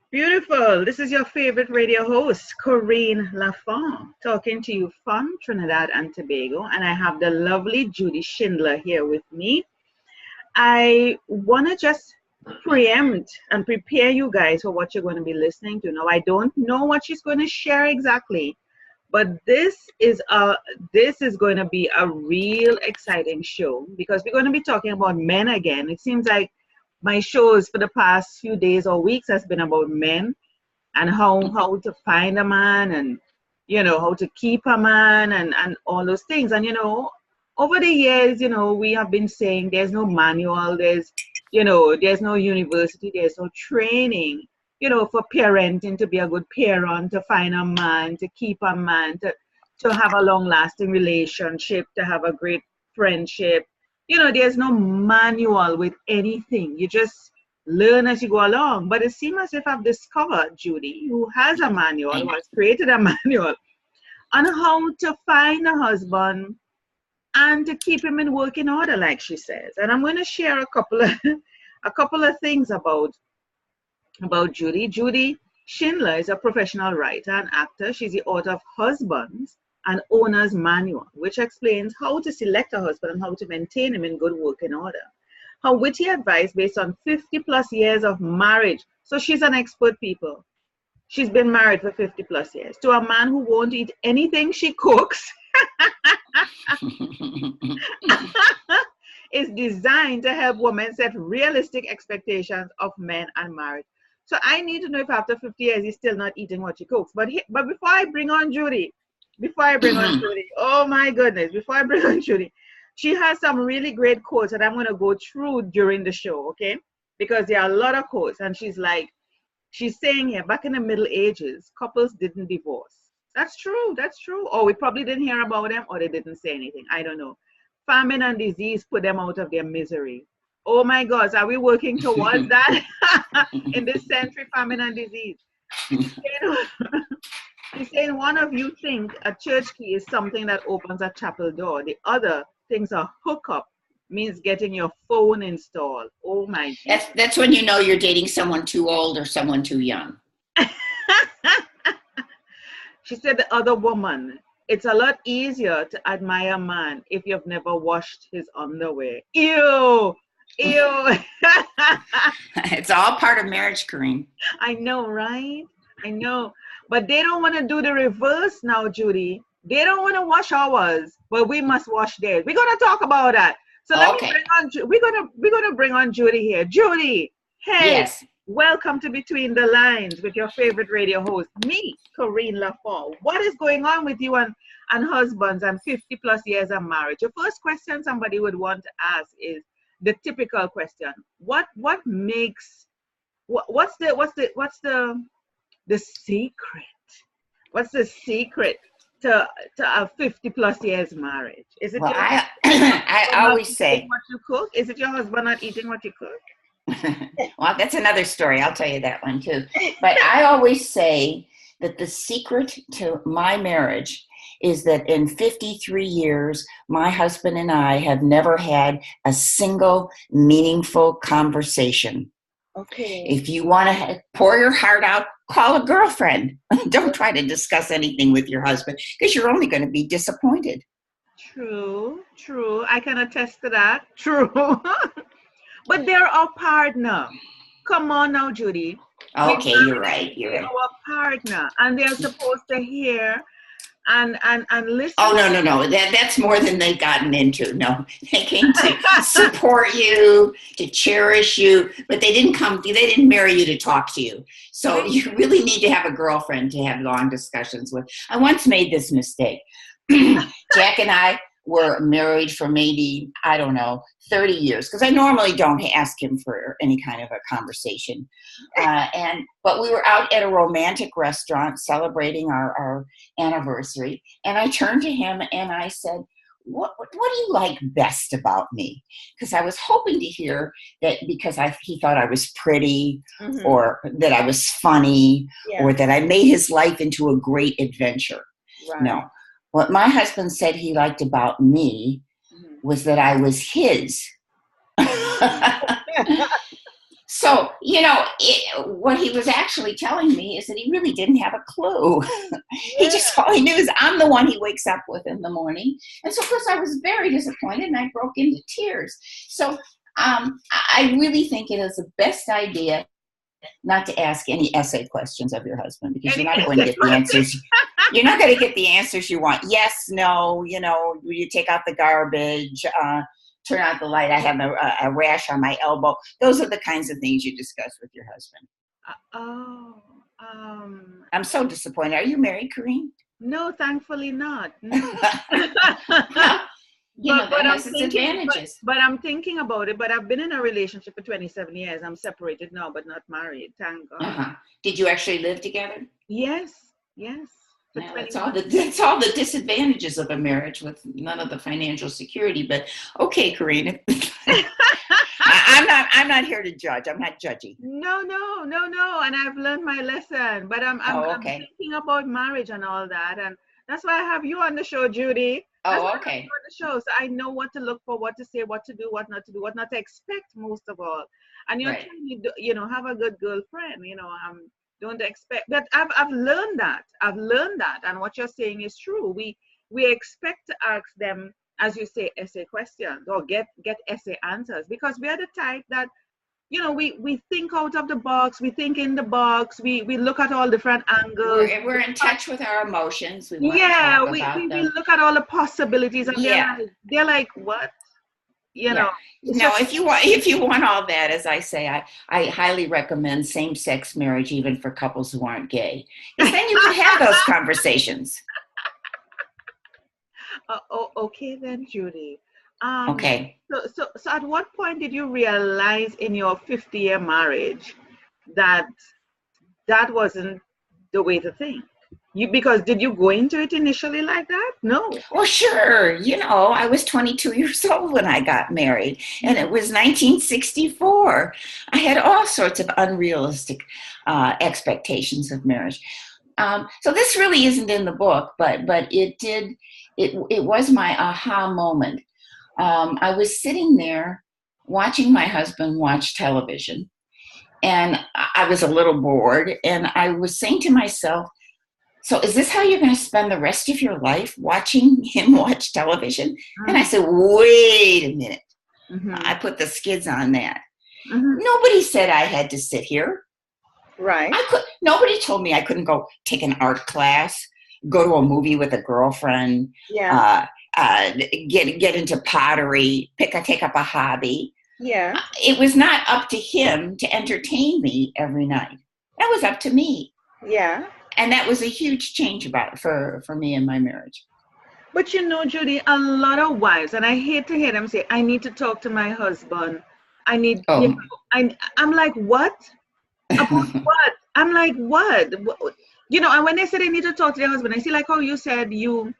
Beautiful. This is your favorite radio host, Corine Lafont, talking to you from Trinidad and Tobago. And I have the lovely Judi Schindler here with me. I want to just preempt and prepare you guys for what you're going to be listening to. Now, I don't know what she's going to share exactly, but this is going to be a real exciting show because we're going to be talking about men again. It seems like my shows for the past few days or weeks has been about men and how to find a man and how to keep a man and all those things. And over the years, we have been saying there's no manual, there's no university, there's no training, for parenting, to be a good parent, to find a man, to keep a man, to have a long lasting relationship, to have a great friendship. There's no manual with anything. You just learn as you go along. But it seems as if I've discovered Judi, who has a manual, who has created a manual on how to find a husband and to keep him in working order, like she says. And I'm going to share a couple of things about Judi. Judi Schindler is a professional writer and actor. She's the author of Husbands and Owner's Manual, which explains how to select a husband and how to maintain him in good working order. Her witty advice based on 50 plus years of marriage. So she's an expert, people. She's been married for 50 plus years to a man who won't eat anything she cooks. Is designed to help women set realistic expectations of men and marriage. So I need to know if after 50 years he's still not eating what she cooks. But before I bring on Judi, oh my goodness, before I bring on Judi, she has some really great quotes that I'm going to go through during the show, okay? Because there are a lot of quotes, and she's saying here, back in the Middle Ages, couples didn't divorce. That's true. Or we probably didn't hear about them, or they didn't say anything. I don't know. Famine and disease put them out of their misery. Oh my God, are we working towards that in this century, famine and disease? He's saying one of you think a church key is something that opens a chapel door. The other thinks a hookup means getting your phone installed. Oh my God. That's when you know you're dating someone too old or someone too young. She said the other woman, it's a lot easier to admire a man if you've never washed his underwear. Ew. It's all part of marriage, Corine. I know, right? I know. But they don't want to do the reverse now, Judi. They don't want to wash ours, but we must wash theirs. We're going to talk about that. So we're gonna bring on Judi here. Judi, hey, yes. Welcome to Between the Lines with your favorite radio host, me, Corine Lafont. What is going on with you and husbands and 50 plus years of marriage? The first question somebody would want to ask is the typical question: what's the secret? What's the secret to a 50 plus years marriage? Is it I always say what you cook? Is it your husband not eating what you cook? Well, that's another story. I'll tell you that one too. But I always say that the secret to my marriage is that in 53 years, my husband and I have never had a single meaningful conversation. Okay. If you want to pour your heart out, call a girlfriend. Don't try to discuss anything with your husband because you're only going to be disappointed. True. I can attest to that. True. But they're our partner. Come on now, Judi. Okay, you're right. They're our partner, and they're supposed to hear and listen. Oh, no. That's more than they've gotten into. No, they came to support you, to cherish you, but they didn't marry you to talk to you. So you really need to have a girlfriend to have long discussions with. I once made this mistake. Jack and I were married for maybe, 30 years, because I normally don't ask him for any kind of a conversation. But we were out at a romantic restaurant celebrating our anniversary, and I turned to him and I said, what do you like best about me? Because I was hoping to hear that because he thought I was pretty, mm-hmm. or that I was funny, or that I made his life into a great adventure. Right. No. What my husband said he liked about me was that I was his. So, what he was actually telling me is that he really didn't have a clue. Yeah. All he knew is I'm the one he wakes up with in the morning. And so, of course, I was very disappointed and I broke into tears. So I really think it is the best idea not to ask any essay questions of your husband, because you're not going to get the answers. You're not going to get the answers you want. Yes, no, you take out the garbage, turn out the light, I have a rash on my elbow. Those are the kinds of things you discuss with your husband. I'm so disappointed. Are you married, Corine? No, thankfully not. No. Well, that has its advantages. But I'm thinking about it. But I've been in a relationship for 27 years. I'm separated now, but not married. Thank God. Did you actually live together? Yes. Yeah, that's all the disadvantages of a marriage with none of the financial security. But okay, Corine. I'm not here to judge. I'm not judgy. No. And I've learned my lesson. But I'm thinking about marriage and all that, and that's why I have you on the show, Judi. Okay. On the show, so I know what to look for, what to say, what to do, what not to do, what not to expect, most of all. And you're trying to, have a good girlfriend. Don't expect that. I've learned that. And what you're saying is true. We expect to ask them, as you say, essay questions or get essay answers, because we are the type that, we think out of the box, we think in the box, we look at all different angles. We're in touch with our emotions. We look at all the possibilities. And they're like, what? No, if you want all that, as I say, I highly recommend same-sex marriage, even for couples who aren't gay. Because then you can have those conversations. Okay then, Judi. Okay. So at what point did you realize in your 50-year marriage that wasn't the way to think? Because did you go into it initially like that? No. Well, sure. I was 22 years old when I got married, and it was 1964. I had all sorts of unrealistic expectations of marriage. So this really isn't in the book, but it was my aha moment. I was sitting there watching my husband watch television, and I was a little bored, and I was saying to myself, so is this how you're going to spend the rest of your life, watching him watch television? Mm-hmm. And I said, wait a minute. Mm-hmm. I put the skids on that. Mm-hmm. Nobody said I had to sit here. Right. Nobody told me I couldn't go take an art class, go to a movie with a girlfriend, get into pottery, take up a hobby. Yeah. It was not up to him to entertain me every night. That was up to me. Yeah. And that was a huge change for me in my marriage. But Judi, a lot of wives, and I hate to hear them say, I need to talk to my husband. I'm like, what? About what? I'm like, what? And when they say they need to talk to their husband, I see like how you said you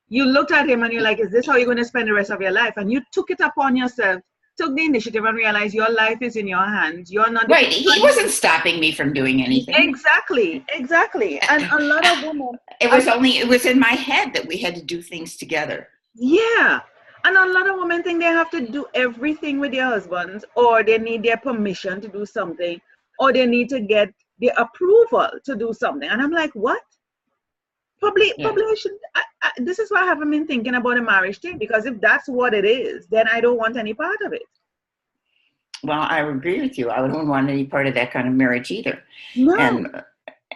looked at him and you're like, is this how you're going to spend the rest of your life? And you took it upon yourself, took the initiative, and realized your life is in your hands. You're not right. He wasn't stopping me from doing anything. Exactly. And a lot of women. It was in my head that we had to do things together. Yeah. And a lot of women think they have to do everything with their husbands, or they need their permission to do something, or they need to get their approval to do something. And I'm like, what? Probably I should. This is why I haven't been thinking about a marriage thing, because if that's what it is, then I don't want any part of it. Well, I agree with you. I wouldn't want any part of that kind of marriage either. No.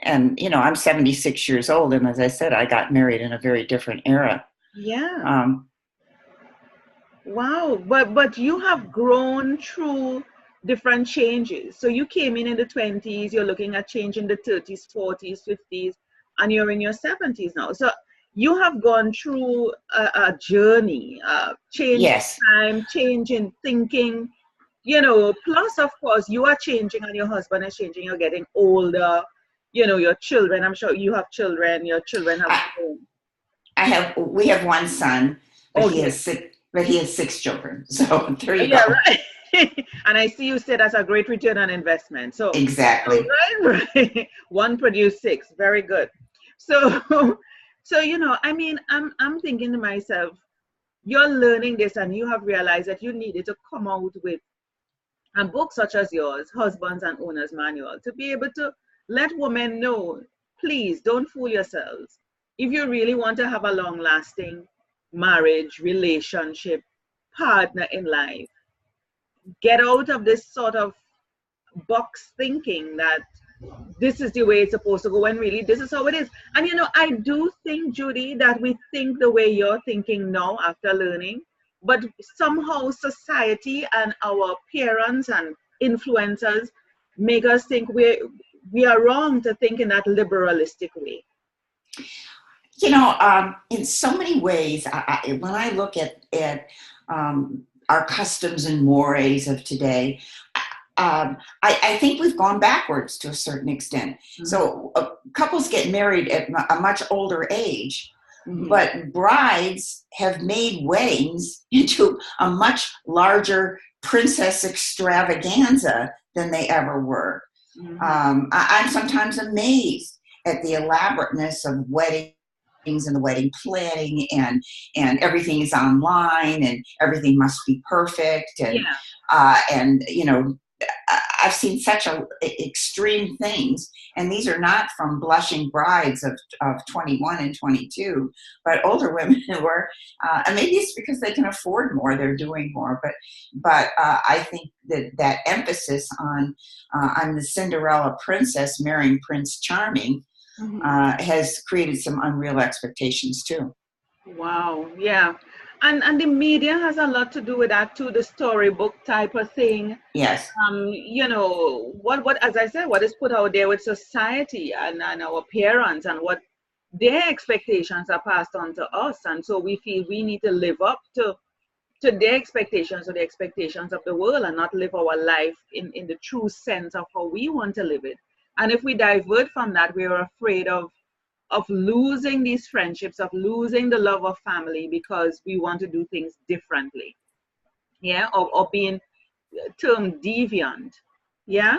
And I'm 76 years old, and as I said, I got married in a very different era. Yeah. Wow. But you have grown through different changes. So you came in the 20s, you're looking at change in the 30s, 40s, 50s, and you're in your 70s now. So you have gone through a journey, change in time, change in thinking, plus of course you are changing and your husband is changing, you're getting older, your children, I'm sure you have children, your children have we have one son, but he has six children. So there you go. Right. And I see you said that's a great return on investment. So exactly. Right. One produced six. Very good. So I'm thinking to myself, you're learning this and you have realized that you needed to come out with and books such as yours, Husbands and Owners Manual, to be able to let women know, please don't fool yourselves. If you really want to have a long lasting marriage, relationship, partner in life, get out of this sort of box thinking that this is the way it's supposed to go when really this is how it is. And I do think, Judi, that we think the way you're thinking now after learning, but somehow society and our parents and influencers make us think we are wrong to think in that liberalistic way. In so many ways, when I look at our customs and mores of today, I think we've gone backwards to a certain extent. Mm-hmm. So couples get married at a much older age, mm-hmm. but brides have made weddings into a much larger princess extravaganza than they ever were. Mm-hmm. I'm sometimes amazed at the elaborateness of weddings and the wedding planning, and everything is online and everything must be perfect. And, I've seen such extreme things, and these are not from blushing brides of 21 and 22, but older women who are, and maybe it's because they can afford more, they're doing more, but I think that emphasis on I'm the Cinderella princess marrying Prince Charming, mm-hmm. Has created some unreal expectations too. Wow, yeah. And the media has a lot to do with that too, the storybook type of thing. Yes. What as I said, what is put out there with society and our parents, and what their expectations are passed on to us. And so we feel we need to live up to their expectations or the expectations of the world, and not live our life in the true sense of how we want to live it. And if we divert from that, we are afraid of losing these friendships, of losing the love of family, because we want to do things differently. Yeah, or being termed deviant. Yeah.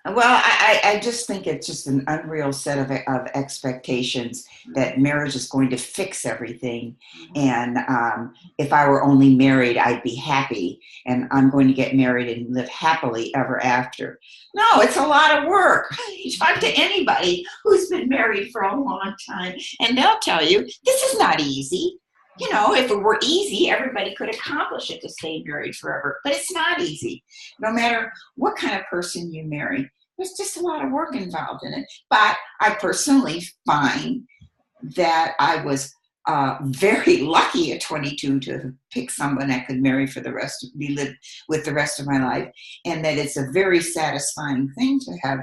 Well, I just think it's just an unreal set of expectations that marriage is going to fix everything. And if I were only married, I'd be happy, and I'm going to get married and live happily ever after. No, it's a lot of work. You talk to anybody who's been married for a long time, and they'll tell you, this is not easy. If it were easy, everybody could accomplish it to stay married forever. But it's not easy. No matter what kind of person you marry, there's just a lot of work involved in it. But I personally find that I was very lucky at 22 to pick someone I could marry for live with the rest of my life, and that it's a very satisfying thing to have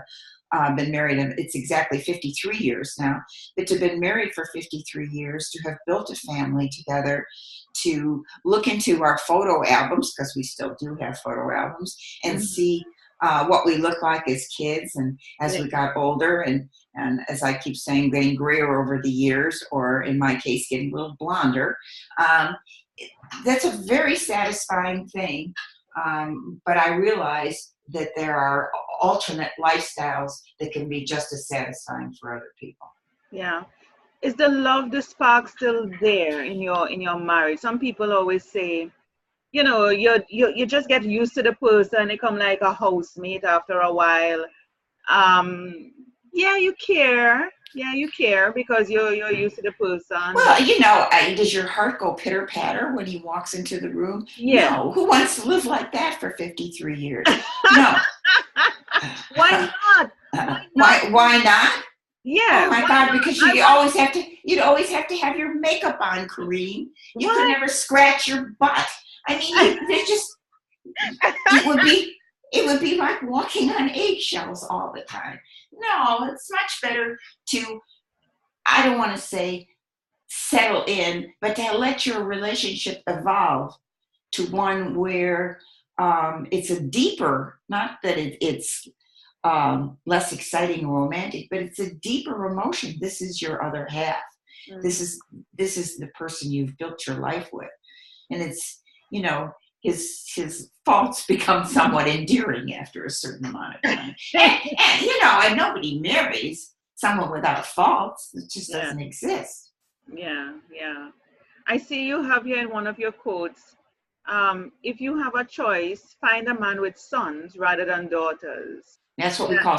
been married. It's exactly 53 years now, but to have been married for 53 years, to have built a family together, to look into our photo albums, because we still do have photo albums, and mm-hmm. see what we look like as kids and as we got older, and as I keep saying, getting grayer over the years, or in my case, getting a little blonder. That's a very satisfying thing. But I realize that there are alternate lifestyles that can be just as satisfying for other people. Yeah. Is the love, the spark still there in your marriage? Some people always say, you just get used to the person. They come like a housemate after a while. Yeah, you care. Yeah, you care because you're used to the person. Well, does your heart go pitter patter when he walks into the room? Yeah. No. Who wants to live like that for 53 years? No. Why not? Why not? Yeah. Oh my God! Because you'd always have to have your makeup on, Corine. You could never scratch your butt. I mean, there's just it would be like walking on eggshells all the time. No, it's much better to, I don't want to say settle in, but to let your relationship evolve to one where it's a deeper, not that it's less exciting or romantic, but it's a deeper emotion. This is your other half. Mm-hmm. This is the person you've built your life with. And it's, his faults become somewhat endearing after a certain amount of time. And nobody marries someone without faults. It just doesn't exist. Yeah. I see you have here in one of your quotes, if you have a choice, find a man with sons rather than daughters. That's what we call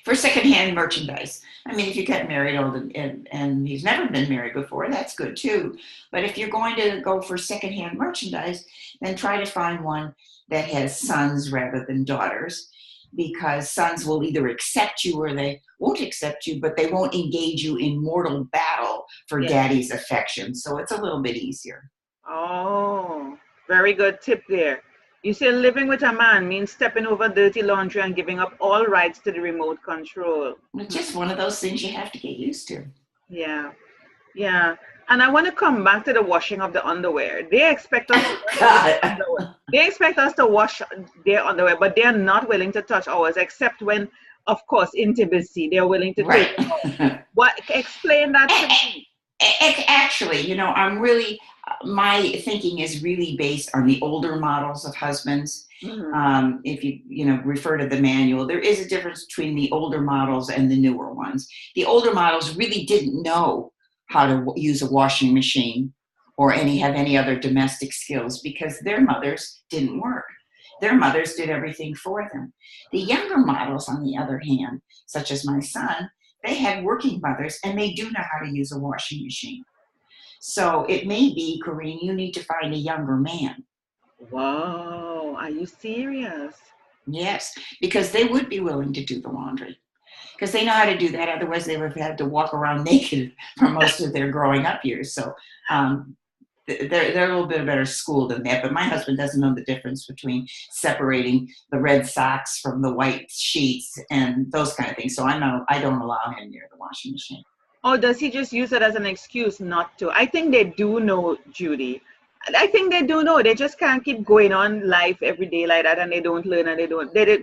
for secondhand merchandise. I mean, if you get married old and he's never been married before, that's good too. But if you're going to go for secondhand merchandise, then try to find one that has sons rather than daughters, because sons will either accept you or they won't accept you, but they won't engage you in mortal battle for daddy's affection. So it's a little bit easier. Oh, very good tip there. You say living with a man means stepping over dirty laundry and giving up all rights to the remote control. It's just one of those things you have to get used to. Yeah. Yeah. And I want to come back to the washing of the underwear. They expect us to wash their underwear, but they're not willing to touch ours, except when, of course, intimacy, they're willing to take it off. Explain that to me. Actually, my thinking is really based on the older models of husbands. Mm-hmm. If you refer to the manual, there is a difference between the older models and the newer ones. The older models really didn't know how to use a washing machine or have any other domestic skills because their mothers didn't work. Their mothers did everything for them. The younger models, on the other hand, such as my son, they had working mothers and they do know how to use a washing machine. So it may be, Corine, you need to find a younger man. Wow, are you serious? Yes, because they would be willing to do the laundry. Because they know how to do that. Otherwise, they would have had to walk around naked for most of their growing up years. So they're a little bit better school than that. But my husband doesn't know the difference between separating the red socks from the white sheets and those kind of things. So I don't allow him near the washing machine. Or does he just use it as an excuse not to? I think they do know, Judy. I think they do know. They just can't keep going on life every day like that, and they don't learn, and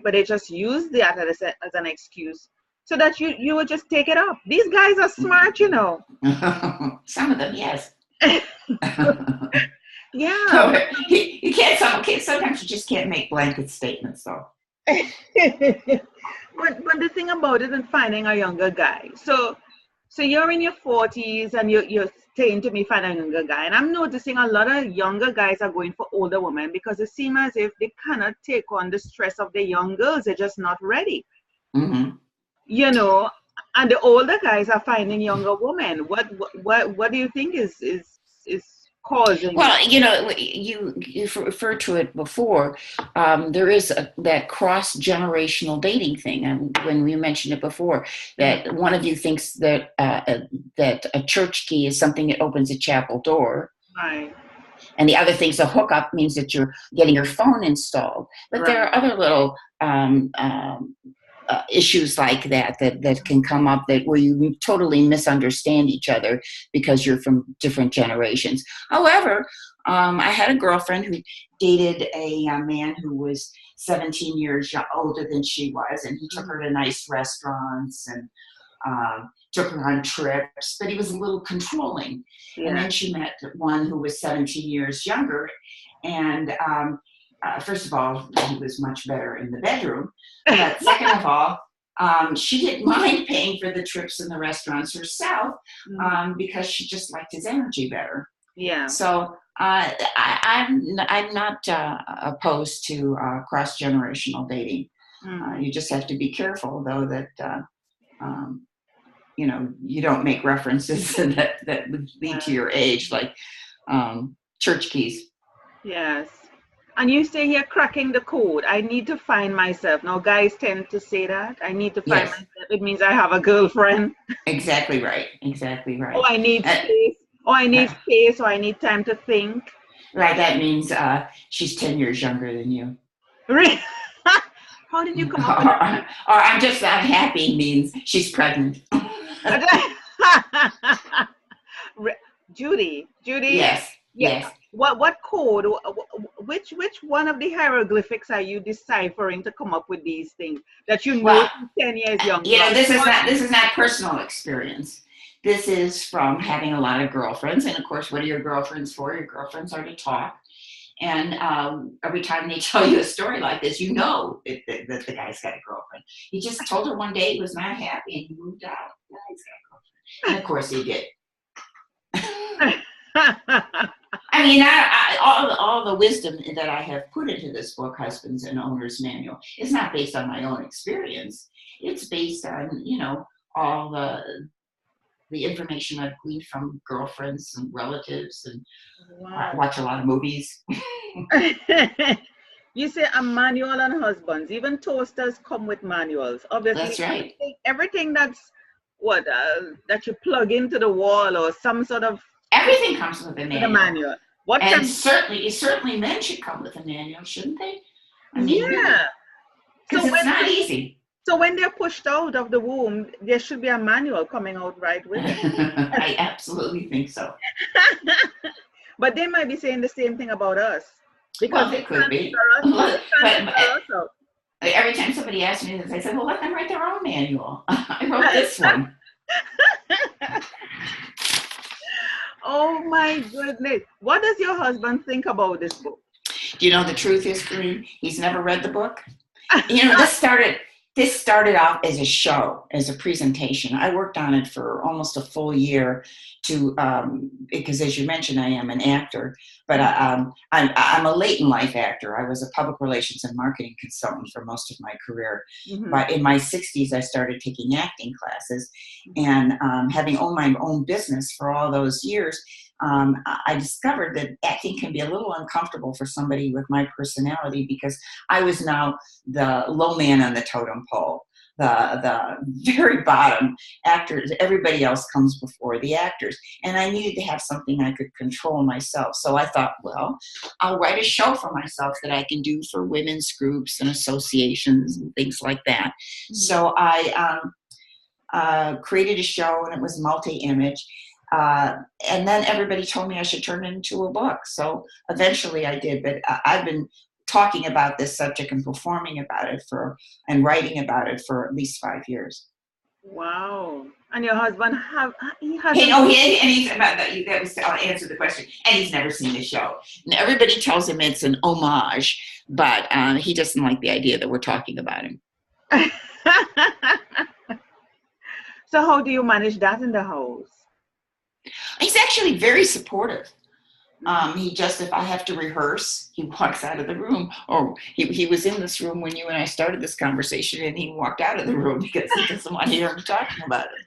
but they just use that as an excuse so that you would just take it up. These guys are smart, Some of them, yes. Yeah. You can't. Sometimes you just can't make blanket statements, though. But the thing about it and finding a younger guy. So you're in your 40s and you're saying to me, find a younger guy. And I'm noticing a lot of younger guys are going for older women because it seems as if they cannot take on the stress of the young girls. They're just not ready. Mm-hmm. And the older guys are finding younger women. What do you think is causing? Well, you referred to it before. There is that cross-generational dating thing, and when we mentioned it before, that one of you thinks that that a church key is something that opens a chapel door, right? And the other thing's a hookup means that you're getting your phone installed. But there are other little issues like that can come up where you totally misunderstand each other because you're from different generations. However, I had a girlfriend who dated a man who was 17 years older than she was, and he took her to nice restaurants and took her on trips, but he was a little controlling. Yeah. And then she met one who was 17 years younger, and first of all, he was much better in the bedroom. But second of all, she didn't mind paying for the trips and the restaurants herself because she just liked his energy better. Yeah. So I'm not opposed to cross-generational dating. You just have to be careful, though, that you don't make references that would lead to your age, like church keys. Yes. And you say here, cracking the code. I need to find myself. Now, guys tend to say that. I need to find myself. It means I have a girlfriend. Exactly right. Oh, I need space. Oh, I need space. Or I need time to think. Right. That means she's 10 years younger than you. Really? How did you come up with that? Or I'm just not happy means she's pregnant. Judy. Yes. Yes. What code? Which one of the hieroglyphics are you deciphering to come up with these things that you know? Well, 10 years younger. This is not personal experience. This is from having a lot of girlfriends, and of course, what are your girlfriends for? Your girlfriends are to talk. And every time they tell you a story like this, you know that the guy's got a girlfriend. He just told her one day he was not happy and he moved out. Now he's got a girlfriend. And of course he did. I mean, all the wisdom that I have put into this book, Husbands and Owners Manual, is not based on my own experience. It's based on, all the information I've gleaned from girlfriends and relatives, and I watch a lot of movies. You say a manual on husbands. Even toasters come with manuals. Obviously, that's right. Everything that's that you plug into the wall or some sort of everything comes with a manual. And certainly men should come with a manual, shouldn't they? I mean, yeah. Because it's not easy. So when they're pushed out of the womb, there should be a manual coming out right with it. I absolutely think so. But they might be saying the same thing about us. Because it could be. But every time somebody asks me this, I say, well, let them write their own manual. I wrote this one. Oh my goodness. What does your husband think about this book? Do you know the truth is, Corine? He's never read the book. This started off as a show, as a presentation. I worked on it for almost a full year because as you mentioned, I am an actor, but I'm a late in life actor. I was a public relations and marketing consultant for most of my career. Mm-hmm. But in my 60s, I started taking acting classes, and having owned my own business for all those years, I discovered that acting can be a little uncomfortable for somebody with my personality, because I was now the low man on the totem pole, the very bottom actors. Everybody else comes before the actors, and I needed to have something I could control myself. So I thought, well, I'll write a show for myself that I can do for women's groups and associations and things like that. Mm-hmm. So I created a show, and it was multi-image. And then everybody told me I should turn it into a book. So eventually I did, but I've been talking about this subject and performing about it and writing about it for at least 5 years. Wow. And your husband I'll answer the question. And he's never seen the show. And everybody tells him it's an homage, but he doesn't like the idea that we're talking about him. So how do you manage that in the house? He's actually very supportive. He just, if I have to rehearse, he walks out of the room. Or he was in this room when you and I started this conversation, and he walked out of the room because he doesn't want to hear me talking about it.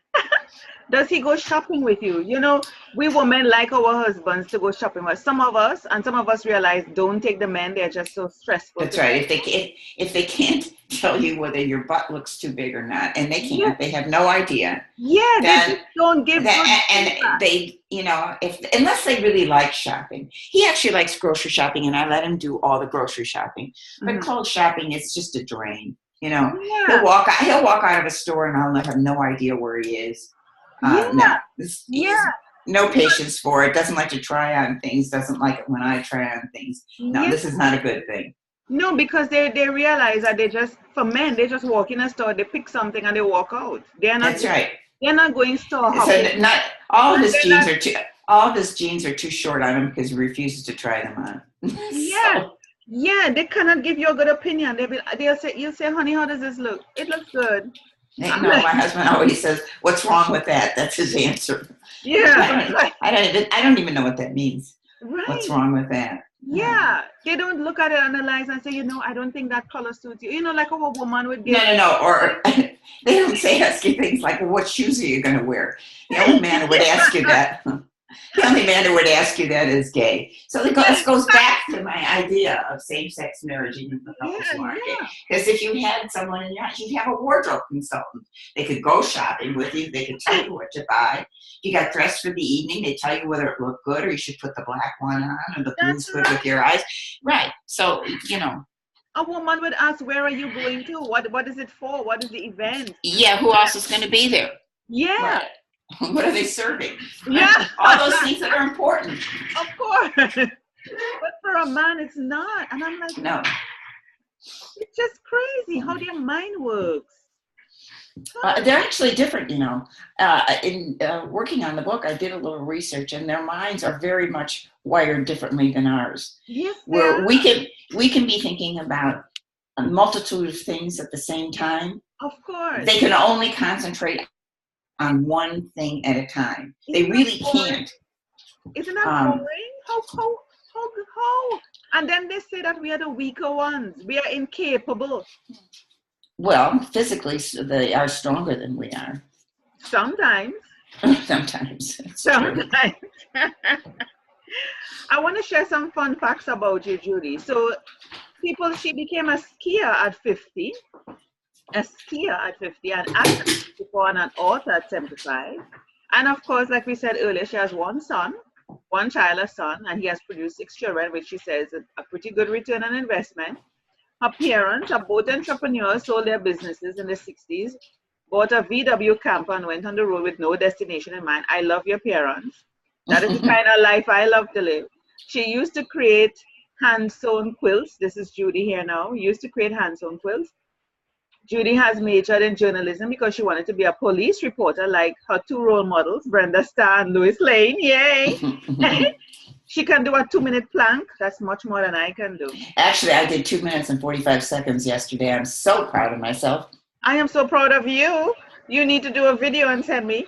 Does he go shopping with you? You know, we women like our husbands to go shopping with some of us, and some of us realize don't take the men. They're just so stressful. That's right. If they can't tell you whether your butt looks too big or not, and they can't, yeah. They have no idea. Yeah, they just don't give and they, unless they really like shopping. He actually likes grocery shopping, and I let him do all the grocery shopping. But clothes shopping, it's just a drain. Yeah. He'll walk out of a store, and I'll have no idea where he is. No patience for it. Doesn't like to try on things. Doesn't like it when I try on things. No, This is not a good thing. No, because they realize that for men, they just walk in a store, they pick something, and they walk out. That's right. They're not going store hopping. So not all of his jeans are too. All of his jeans are too short on him because he refuses to try them on. Yeah, they cannot give you a good opinion. You'll say, honey, how does this look? It looks good. No, my husband always says, "What's wrong with that?" That's his answer. Yeah, I don't even know what that means. Right. What's wrong with that? Yeah, they don't look at it, analyze, and say, I don't think that color suits you. Like a woman would get. No. Or they don't ask you things like, well, "What shoes are you going to wear?" The only man who would ask you that. The only man who would ask you that is gay. So this goes back to my idea of same-sex marriage in the couples market. Because if you had someone in your house, you'd have a wardrobe consultant. They could go shopping with you. They could tell you what to buy. You got dressed for the evening. They tell you whether it looked good, or you should put the black one on, or the blue's good with your eyes. Right. So, A woman would ask, where are you going to? What is it for? What is the event? Yeah, who else is going to be there? Yeah. Right. What are they serving? Yeah. All those things that are important. Of course. But for a man, it's not. And I'm like, no. It's just crazy how their mind works. They're actually different, In working on the book, I did a little research, and their minds are very much wired differently than ours. Yes, where we can be thinking about a multitude of things at the same time. Of course. They can only concentrate on one thing at a time. They really can't. Isn't that Um, boring? How? And then they say that we are the weaker ones. We are incapable. well, physically, they are stronger than we are. Sometimes. Sometimes it's true. Sometimes. I want to share some fun facts about you, Judy. So, she became a skier at 50, a skier at 50, an actor at 54, and an author at 75. And of course, like we said earlier, she has one son, one child, a son, and he has produced 6 children, which she says is a pretty good return on investment. Her parents are both entrepreneurs, sold their businesses in the 60s, bought a VW camper, and went on the road with no destination in mind. I love your parents. That is the kind of life I love to live. She used to create hand-sewn quilts. This is Judy here now. Used to create hand-sewn quilts. Judy has majored in journalism because she wanted to be a police reporter like her 2 role models, Brenda Starr and Lois Lane. Yay! She can do a 2-minute plank. That's much more than I can do. Actually, I did 2 minutes and 45 seconds yesterday. I'm so proud of myself. I am so proud of you. You need to do a video and send me.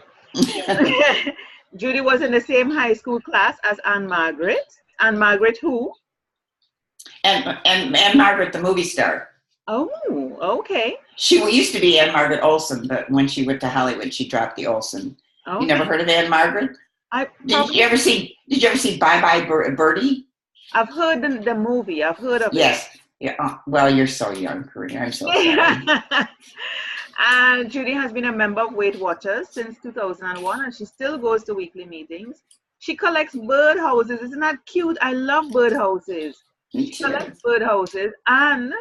Judy was in the same high school class as Anne Margaret. Anne Margaret who? And Margaret, the movie star. Oh, okay. She used to be Anne Margaret Olsen, but when she went to Hollywood, she dropped the Olsen. Okay. You never heard of Anne Margaret? Did you ever see Bye Bye Birdie? I've heard the movie. I've heard of it. Yes. Yeah. Well, you're so young, Corine. I'm so sorry. And Judy has been a member of Weight Watchers since 2001, and she still goes to weekly meetings. She collects bird houses. Isn't that cute? I love bird houses. Me too. She collects bird houses, and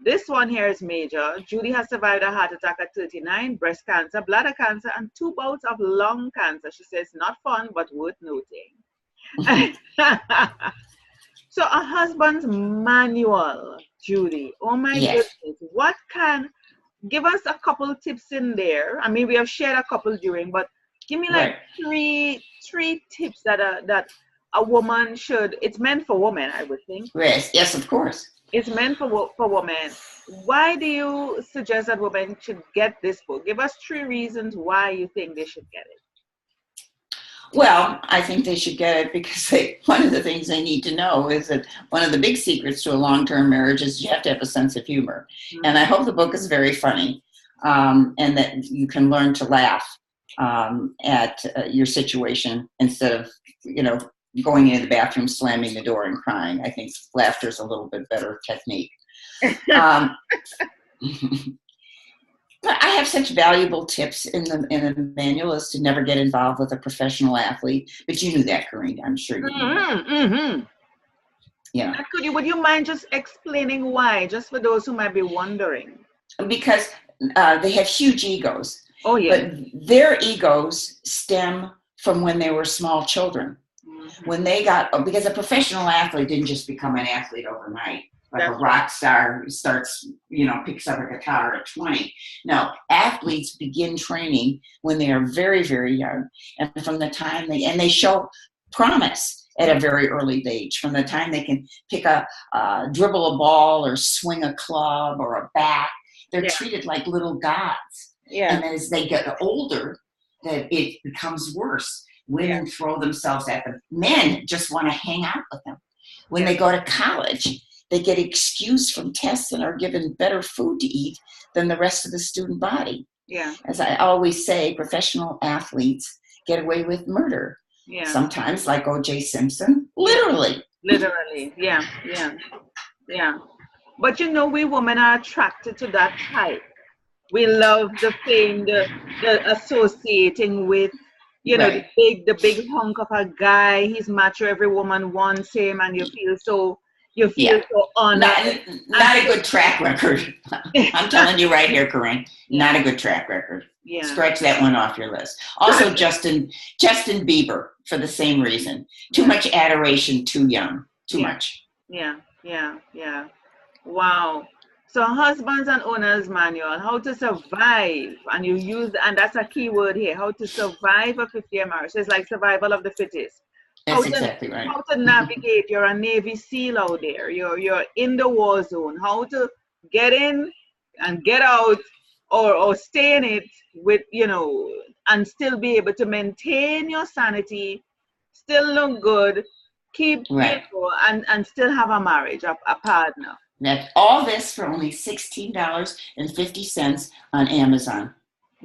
this one here is major. Judy has survived a heart attack at 39, breast cancer, bladder cancer, and 2 bouts of lung cancer. She says not fun, but worth noting. So a husband's manual, Judy. Oh my goodness. What give us a couple tips in there? I mean, we have shared a couple during, but give me like three tips that a woman should. It's meant for women, I would think. Yes, of course. It's meant for women. Why do you suggest that women should get this book? Give us 3 reasons why you think they should get it. Well, I think they should get it because one of the things they need to know is that one of the big secrets to a long-term marriage is you have to have a sense of humor. Mm-hmm. And I hope the book is very funny and that you can learn to laugh at your situation instead of, going into the bathroom, slamming the door and crying. I think laughter is a little bit better technique. But I have such valuable tips in the manual as to never get involved with a professional athlete. But you knew that, Corine. I'm sure you knew that. Mm-hmm. Yeah. Would you mind just explaining why, just for those who might be wondering? Because they have huge egos. Oh, yeah. But their egos stem from when they were small children. Mm-hmm. When they because a professional athlete didn't just become an athlete overnight. Like a rock star who starts, picks up a guitar at 20. No, athletes begin training when they are very, very young. And from the time they show promise at a very early age. From the time they can dribble a ball or swing a club or a bat, they're treated like little gods. Yeah. And as they get older, that it becomes worse. Women throw themselves at them. Men just want to hang out with them. When they go to college, they get excused from tests and are given better food to eat than the rest of the student body. Yeah. As I always say, professional athletes get away with murder. Yeah. Sometimes, like O.J. Simpson, literally. Literally, yeah. But we women are attracted to that type. We love the fame, the associating with, the big hunk of a guy. He's macho. Every woman wants him, and you feel so honored. Not a good track record. I'm telling you right here, Corine. Not a good track record. Yeah. Scratch that one off your list. Also, Justin Bieber, for the same reason. Too much adoration, too young. Too much. Yeah. Wow. So husbands and owners manual, how to survive, and that's a key word here, how to survive a 50-year marriage. So it's like survival of the fittest. That's exactly right. How to navigate. You're a Navy SEAL out there. You're in the war zone. How to get in and get out, or stay in it with and still be able to maintain your sanity, still look good, keep Right. beautiful, and still have a marriage, a partner. That's all this for only $16.50 on Amazon.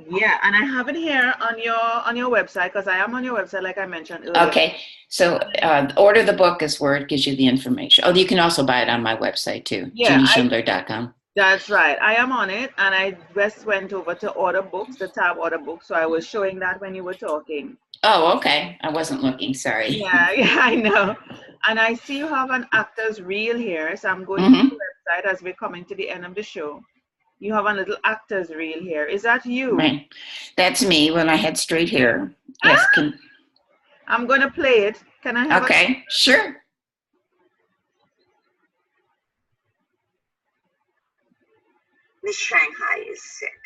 Yeah, and I have it here on your website, because I am on your website, like I mentioned earlier. Okay, so order the book is where it gives you the information. Oh, you can also buy it on my website too, Yeah, judischindler.com. that's right. I am on it, and I just went over to order books, the tab order books. So I was showing that when you were talking. Oh, okay. I wasn't looking. Sorry. Yeah, yeah, I know. And I see you have an actor's reel here, so I'm going to Mm-hmm. the website as we're coming to the end of the show. You have a little actor's reel here. Is that you? Right. That's me when I had straight hair. Yes. I'm going to play it. Can I have Okay, sure. Miss Shanghai is sick,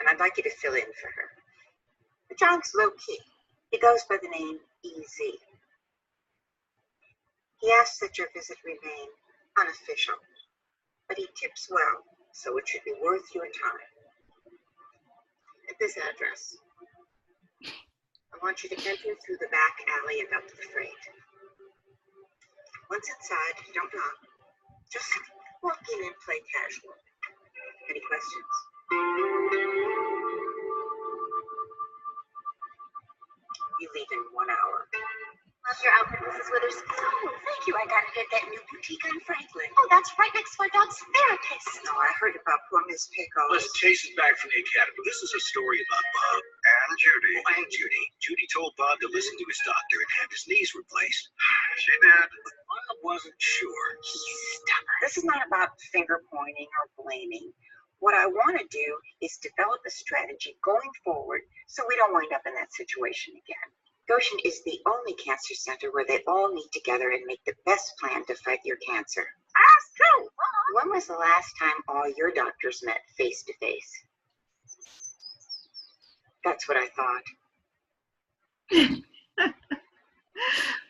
and I'd like you to fill in for her. The John's low-key. He goes by the name EZ. He asks that your visit remain unofficial, but he tips well, so it should be worth your time. At this address, I want you to enter through the back alley and up the freight. Once inside, don't knock. Just walk in and play casual. Any questions? You leave in 1 hour. How's your outfit, Mrs. Withers? Oh, thank you. I gotta get that new boutique on Franklin. Oh, that's right next to our dog's therapist. No, I heard about poor Miss Pickles. Listen, Chase is back from the academy. This is a story about Bob and Judy. Oh, and Judy. Judy told Bob to listen to his doctor and have his knees replaced. She did. I wasn't sure. Stubborn. This is not about finger pointing or blaming. What I want to do is develop a strategy going forward so we don't wind up in that situation again. Goshen is the only cancer center where they all meet together and make the best plan to fight your cancer. That's true. When was the last time all your doctors met face to face? That's what I thought.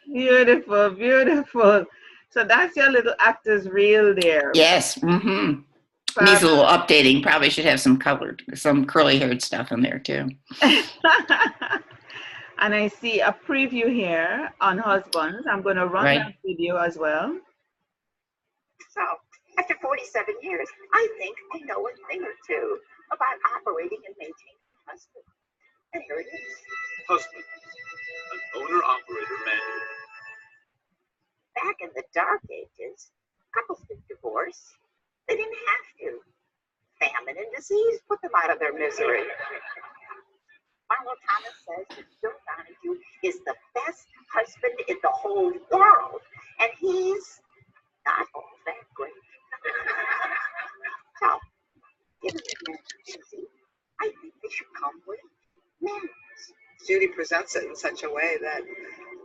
Beautiful, beautiful. So that's your little actor's reel there. Yes. Mm-hmm. Needs a little updating. Probably should have some curly haired stuff in there too. And I see a preview here on husbands. I'm going to run that video as well. So, after 47 years, I think I know a thing or two about operating and maintaining a husband. And here it is. Husband, an owner-operator manual. Back in the dark ages, couples did divorce. They didn't have to. Famine and disease put them out of their misery. Marlo Thomas says that Bill Donahue is the best husband in the whole world, and he's not all that great. So, given that marriage is easy, I think they should come with manners. Judy presents it in such a way that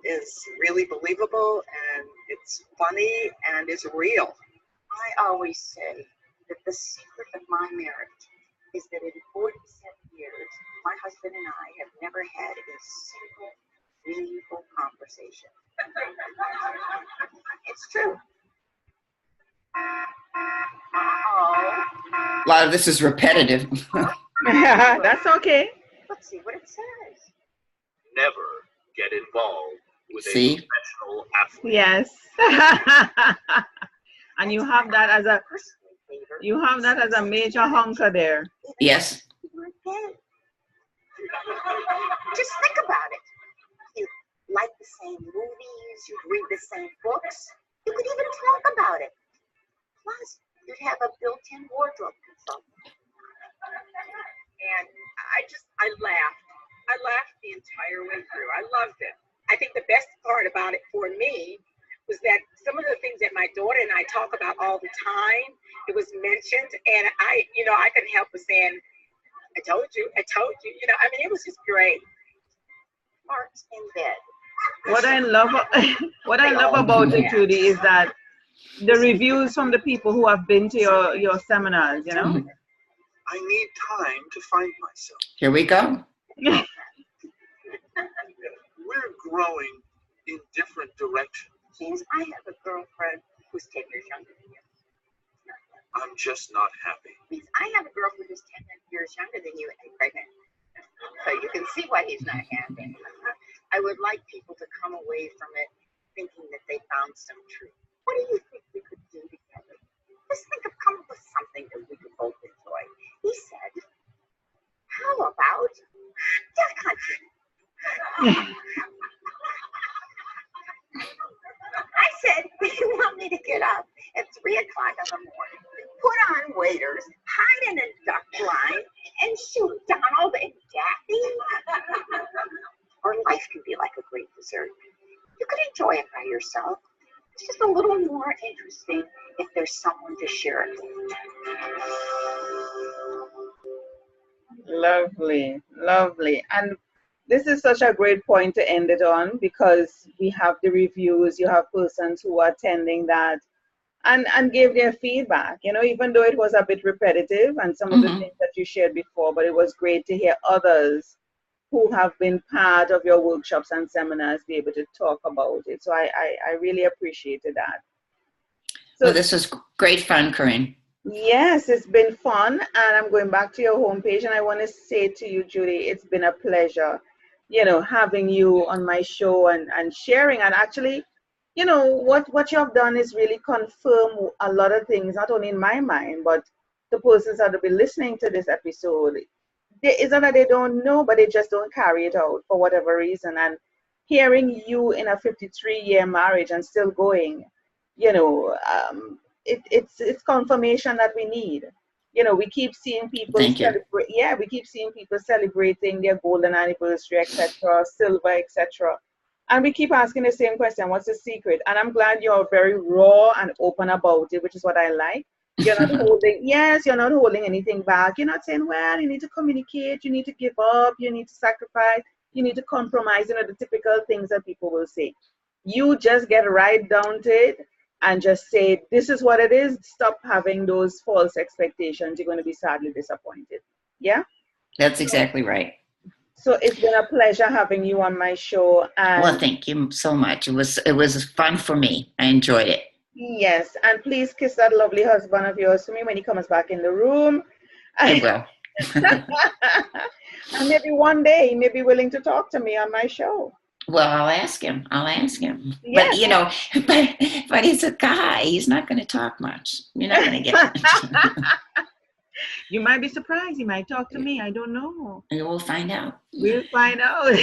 is really believable, and it's funny, and it's real. I always say that the secret of my marriage is that in 47 years, my husband and I have never had a single meaningful conversation. It's true. A lot of this is repetitive. That's okay. Let's see what it says. Never get involved with a professional athlete. Yes. And you have that as a major honker there. Yes. Just think about it. You like the same movies, you'd read the same books, you could even talk about it. Plus, you'd have a built-in wardrobe consultant. And I laughed. I laughed the entire way through. I loved it. I think the best part about it for me was that some of the things that my daughter and I talk about all the time, it was mentioned, and I couldn't help but saying, I told you, it was just great. Mark's in bed. What I love about it, Judy, is that the reviews from the people who have been to your seminars, you know? I need time to find myself. Here we go. We're growing in different directions. James, I have a girlfriend who's 10 years younger than you. I'm just not happy. Means I have a girlfriend who's 10 years younger than you and pregnant. So you can see why he's not happy. I would like people to come away from it thinking that they found some truth. What do you think we could do together? Just come up with something that we could both enjoy. He said, how about duck hunting? I said, you want me to get up at 3 o'clock in the morning, put on waders, hide in a duck blind, and shoot Donald and Daffy? Or life can be like a great dessert. You could enjoy it by yourself. It's just a little more interesting if there's someone to share it with. Lovely, lovely. And this is such a great point to end it on, because we have the reviews, you have persons who are attending that and gave their feedback, even though it was a bit repetitive and some of the things that you shared before, but it was great to hear others who have been part of your workshops and seminars be able to talk about it. So I really appreciated that. So well, this was great fun, Corine. Yes, it's been fun. And I'm going back to your homepage, and I want to say to you, Judi, it's been a pleasure, having you on my show and sharing. And actually, what you have done is really confirm a lot of things, not only in my mind, but the persons that will be listening to this episode. It's not that they don't know, but they just don't carry it out for whatever reason. And hearing you in a 53-year marriage and still going, it's confirmation that we need. We keep seeing people celebrate. Yeah, we keep seeing people celebrating their golden anniversary, etc., silver, etc. And we keep asking the same question: what's the secret? And I'm glad you're very raw and open about it, which is what I like. You're not you're not holding anything back. You're not saying, well, you need to communicate, you need to give up, you need to sacrifice, you need to compromise, the typical things that people will say. You just get right down to it and just say, this is what it is. Stop having those false expectations. You're going to be sadly disappointed. Yeah? That's exactly right. So it's been a pleasure having you on my show. And well, thank you so much. It was fun for me. I enjoyed it. Yes, and please kiss that lovely husband of yours for me when he comes back in the room. I will. And maybe one day he may be willing to talk to me on my show. Well, I'll ask him. Yes. But he's a guy. He's not going to talk much. You're not going to get You might be surprised. He might talk to me. I don't know. We'll find out. We'll find out.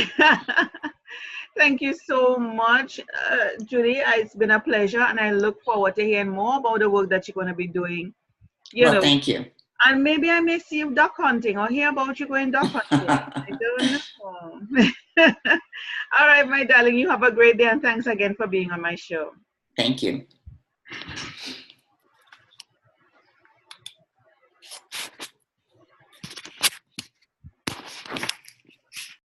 Thank you so much, Judi. It's been a pleasure, and I look forward to hearing more about the work that you're going to be doing. Thank you. And maybe I may see you duck hunting or hear about you going duck hunting. I don't know. All right, my darling, you have a great day, and thanks again for being on my show. Thank you.